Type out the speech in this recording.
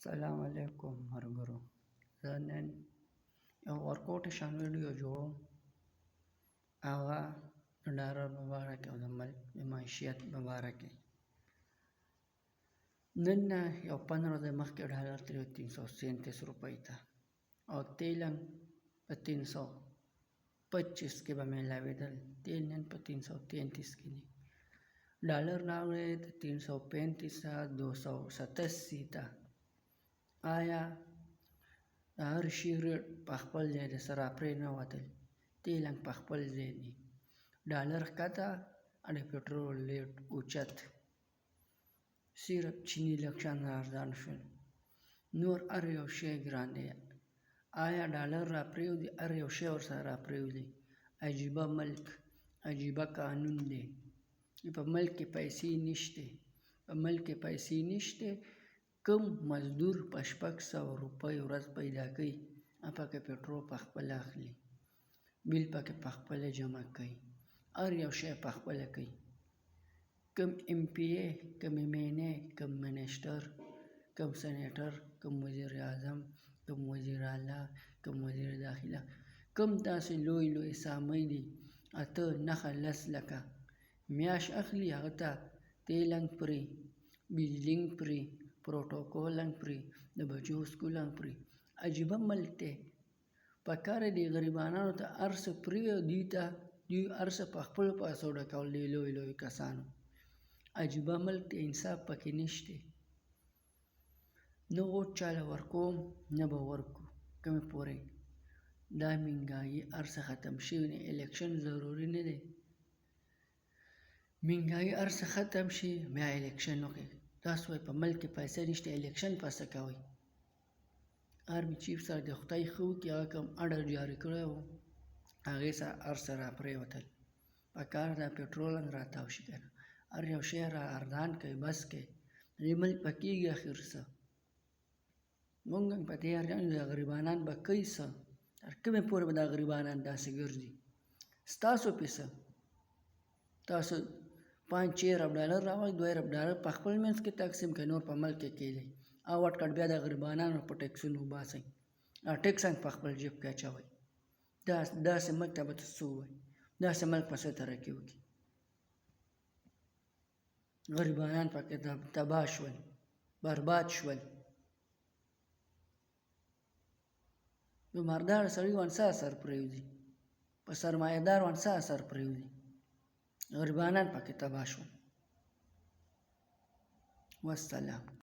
السلام علیکم مرګرو. زه نن یو ورکوټ شان ویډیو جوړوم، هغه د ډالر په باره کې او د ملک د معیشت په باره کې. نن نه یو 15 ورځې مخکې ډالر تللی 337 روپۍ ته او تیل هم په 325 کې به میلاوېدل. تیل نن په 333 کې دي. ډالر راغلی د 335 څخه 287 ته. آیا د هر شي ریټ په خپل ځای دی، څه راپرې نه وتل. تیل هم په خپل ځای دي. ډالر ښکته او د پټرول ریټ اوچت. صرف چیني لږ شان ارزان شول، نور هر یو شی ګران دی. آیا ډالر راپرېوځي؟ هر یو شی ورسره راپرېوځي. عجیبه ملک، عجیبه قانون دی. په ملک کې پیسې نشته، په ملک کې پیسې نشته. کم مزدور په 600 روپۍ ورځ پیدا کوي، پکې پټرول په خپله اخلي، بیل پکې په خپله جمع کوي، هر یو شی په خپله کوي. کم ایم پی ای، کم ایم این ای، کم منیسټر، کم سینیټر، کم وزیر اعظم، کم وزیر اعلی، کم وزیر داخله، کم داسې لوی لوی سامي دي 8 9 10 لکه میاش اخلي. هغه ته تیل پرې، بجلی پرې، پروټوکول پرې، د بچو سکول پرې. عجیبه ملک دی. پکار دی غریبانو ته هر څه پرې، دوی ته دوی هر څه په خپلو پیسو ډکول دي لوی لوی کسانو. عجیبه ملک دی، انصاف پکې نشته. نه ووټ چاله ورکوم نه به ورکو کومې پورې. دا مهنګایي هر څه ختم شوي نه. الیکشن ضروري نه دی. مهنګایي هر څه ختم شي بیا الیکشن وکړي. تاسو وایئ په ملک کې پیسې نشته، الیکشن په څه کوئ؟ آرمي چیف سره د خدای ښه وکړي، هغه کوم اډر جاري کړی و هغې سره هر څه راپرېوتل. پکار ده پټرول هم راتاو شي که نه، هر یو شی را ارزان کوي، بس کوي. دې ملک به کېږي اخر څه؟ مونږ هم په دې ارزان یو، غریبانان به کوي څه؟ تر کومې پورې به دا غریبانان داسې ګرځي؟ ستاسو پې څه؟ تاسو 5 ارب ډالر راوړئ، 2 ارب ډالر په خپل منځ کې تقسیم کړئ، نور په ملک کې کېږي او اټکټ بیا د غریبانانو په ټیکسونو وباسئ او ټیکس هم په خپل جیب کې اچوئ. داسې ملک ته به ته څه ووایې؟ داسې ملک په څه ترقي وکړي؟ غریبانان پکې تباه شول، برباد شول. په مالدار سړي باندې څه اثر پرېوځي؟ په سرمایه دار باندې څه اثر پرېوځي؟ غریبانان پکې تباه شول. والسلام.